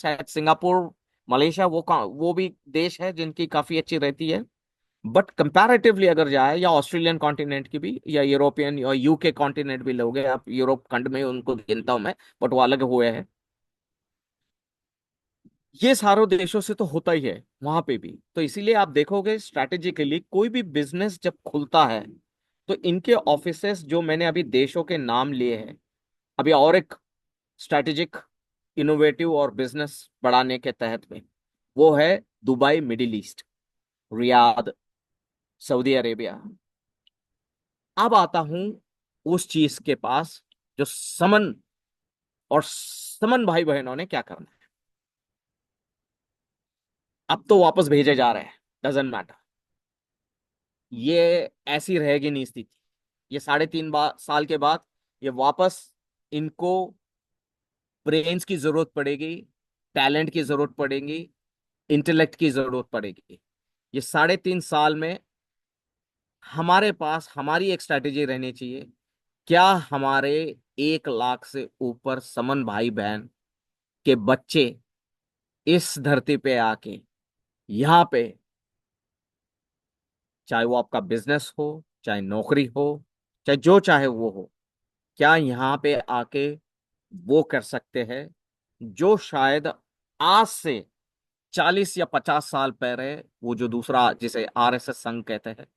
शायद Singapore, Malaysia, वो भी देश है जिनकी काफी अच्छी रहती है। बट कंपैरेटिवली अगर जाए, या ऑस्ट्रेलियन कॉन्टिनेंट की भी, या यूरोपियन या यूके कॉन्टिनेंट भी लोगे आप, यूरोप खंड में उनको गिनता हूं मैं, बट वो अलग हुए हैं। ये सारों देशों से तो होता ही है वहां पे भी। तो इसीलिए आप देखोगे स्ट्रैटेजिकली कोई भी बिजनेस जब खुलता है, तो इनके ऑफिसेस जो मैंने अभी देशों के नाम लिए हैं, अभी और एक स्ट्रैटेजिक, इनोवेटिव और बिजनेस बढ़ाने के तहत में, वो है Dubai, middle east, Riyadh, Saudi Arabia. अब आता हूं उस चीज के पास जो समन और समन भाई बहनों ने क्या करना है। अब तो वापस भेजे जा रहे हैं, डजेंट मैटर। ये ऐसी रहेगी नहीं स्थिति। ये 3.5 साल के बाद ये वापस, इनको ब्रेन्स की जरूरत पड़ेगी, टैलेंट की जरूरत पड़ेगी, इंटेलेक्ट की जरूरत पड़ेगी। ये 3.5 साल में हमारे पास हमारी एक स्ट्रैटेजी रहनी चाहिए। क्या हमारे 1 लाख से ऊपर समन भाई बहन के बच्चे इस धरती पे आके, यहाँ पे, चाहे वो आपका बिजनेस हो, चाहे नौकरी हो, चाहे जो चाहे वो हो, क्या यहाँ पे आके वो कर सकते हैं जो शायद आज से 40 या 50 साल पहले वो जो दूसरा जिसे आरएसएस संघ कहते हैं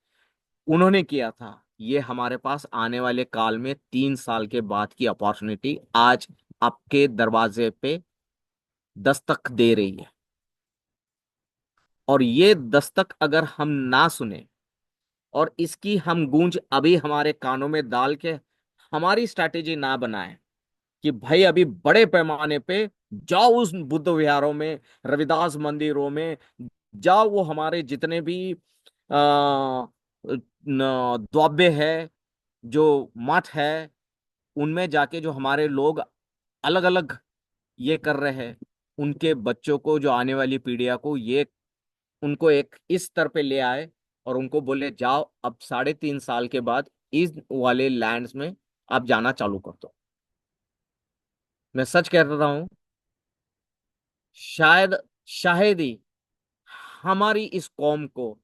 उन्होंने किया था। ये हमारे पास आने वाले काल में 3 साल के बाद की अपॉर्चुनिटी आज आपके दरवाजे पे दस्तक दे रही है। और ये दस्तक अगर हम ना सुने और इसकी हम गूंज अभी हमारे कानों में डाल के हमारी स्ट्रैटेजी ना बनाए कि भाई अभी बड़े पैमाने पे जाओ उस बुद्ध विहारों में, रविदास मंदिरों में जाओ, वो हमारे जितने भी द्वाब्य है, जो मठ है, उनमें जाके जो हमारे लोग अलग अलग ये कर रहे हैं, उनके बच्चों को, जो आने वाली पीढ़ियां को, ये उनको एक इस स्तर पे ले आए और उनको बोले जाओ अब 3.5 साल के बाद इस वाले लैंड्स में आप जाना चालू कर दो। मैं सच कह रहा हूं, शायद शायद ही हमारी इस कौम को,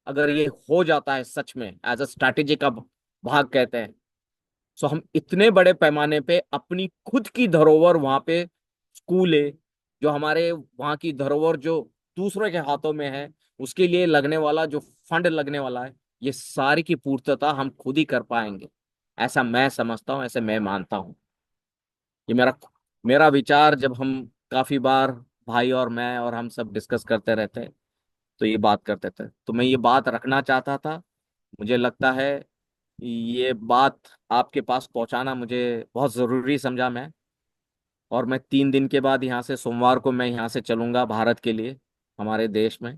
अगर ये हो जाता है सच में एज अ स्ट्रैटेजी का भाग कहते हैं, सो हम इतने बड़े पैमाने पे अपनी खुद की धरोहर वहां पे, स्कूल है, जो हमारे वहां की धरोहर जो दूसरों के हाथों में है, उसके लिए लगने वाला जो फंड लगने वाला है, ये सारी की पूर्तता हम खुद ही कर पाएंगे। ऐसा मैं समझता हूँ, ऐसे मैं मानता हूँ। ये मेरा मेरा विचार, जब हम काफी बार भाई और मैं और हम सब डिस्कस करते रहते हैं, तो ये बात करते थे, तो मैं ये बात रखना चाहता था। मुझे लगता है ये बात आपके पास पहुंचाना मुझे बहुत जरूरी समझा मैं। और मैं 3 दिन के बाद यहाँ से, सोमवार को मैं यहाँ से चलूंगा भारत के लिए, हमारे देश में।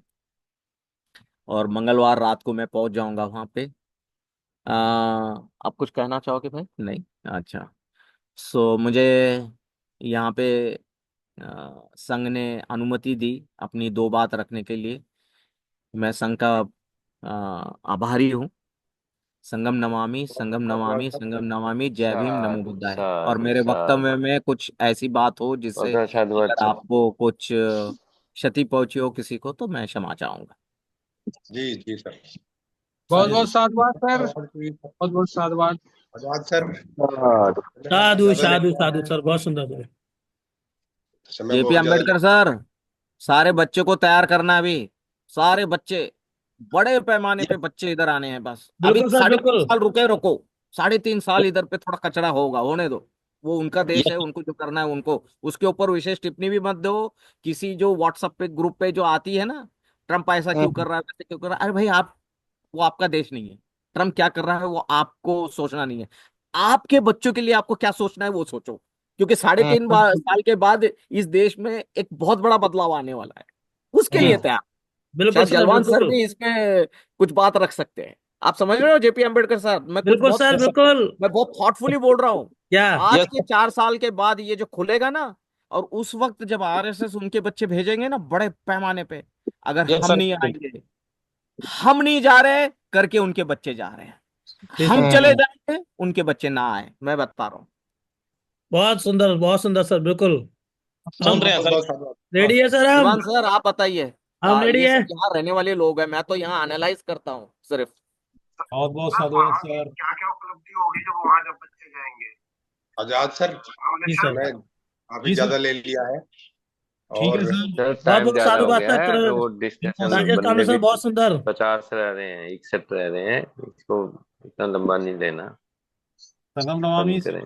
और मंगलवार रात को मैं पहुंच जाऊंगा वहां पे। आप कुछ कहना चाहोगे भाई? नहीं? अच्छा। सो मुझे यहाँ पे संघ ने अनुमति दी अपनी 2 बात रखने के लिए। मैं संघ का आभारी हूँ। संगम नमामि, संगम नमामि, जय भीम, नमो साधु बुद्धाय। और साधु मेरे वक्तव्य साधु। में कुछ ऐसी बात हो जिससे उधर साधु अगर अच्छा। आपको कुछ क्षति पहुंची हो किसी को, तो मैं क्षमा चाहूंगा। जी जी सर। बहुत जी। बहुत साधुवाद सर, बहुत बहुत साधुवाद। धन्यवाद सर। साधु। साधु ज्यादा साधु लेट साधु सर, बहुत सुंदर सर। समय जेपी बहुत ज्यादा अम्बेडकर सर, सारे बच्चे को तैयार करना अभी। सारे बच्चे, बड़े पैमाने पे बच्चे इधर आने हैं बस। अभी बिल्कुल सर, साढ़े तीन बिल्कुल। साल रुके, रुको। 3.5 साल इधर पे थोड़ा कचरा होगा, होने दो। वो उनका देश है, उनको जो करना है उनको। उसके ऊपर विशेष टिप्पणी भी मत दो। किसी जो व्हाट्सएप पे ग्रुप पे जो आती है ना, ट्रम्प ऐसा क्यों कर रहा है, वैसे क्यों कर रहा है, अरे भाई आप, वो आपका देश नहीं है। ट्रम्प क्या कर रहा है वो आपको सोचना नहीं है। आपके बच्चों के लिए आपको क्या सोचना है वो सोचो। क्योंकि साल के बाद इस देश में एक बहुत बड़ा बदलाव आने वाला है, उसके लिए तैयार। बिल्कुल शायद सर, जलवान सर बिल्कुल। भी इसमें कुछ बात रख सकते हैं। आप समझ रहे हो जेपी अम्बेडकर साहब, मैं कुछ बिल्कुल बहुत, सर, बिल्कुल। मैं बहुत थॉटफुली बोल रहा हूँ। क्या? आज यस। के 4 साल के बाद ये जो खुलेगा ना, और उस वक्त जब आरएसएस उनके बच्चे भेजेंगे ना बड़े पैमाने पे, अगर यस हम सर। नहीं आएंगे, हम नहीं जा रहे करके उनके बच्चे जा रहे हैं, हम बिल्कुल चले सर। जाएंगे उनके बच्चे ना आए, मैं बता रहा हूँ। बहुत सुंदर सर, बिल्कुल। सुन हम रहे हैं बहुत सर। बहुत धन्यवाद। रेडी है सर हम। शिवान सर आप बताइए। हम रेडी ये है। सब यहाँ रहने वाले लोग हैं, मैं तो यहाँ एनालाइज करता हूँ सिर्फ। बहुत बहुत साधुवाद सर। क्या क्या उपलब्धि होगी जब वहां जब बच्चे जाएंगे? आजाद सर, जी सर। मैं अभी जी सर। ज्यादा ले लिया है ठीक है और सर। सर बहुत टाइम बहुत ज्यादा हो साधुवाद गया है, सर। वो डिस्कशन राजेश बंदे कामले भी सर बहुत सुंदर। 50 रह रहे हैं, 61 रह रहे हैं, इसको इतना लंबा नहीं लेना, संगम कम नमामि करें।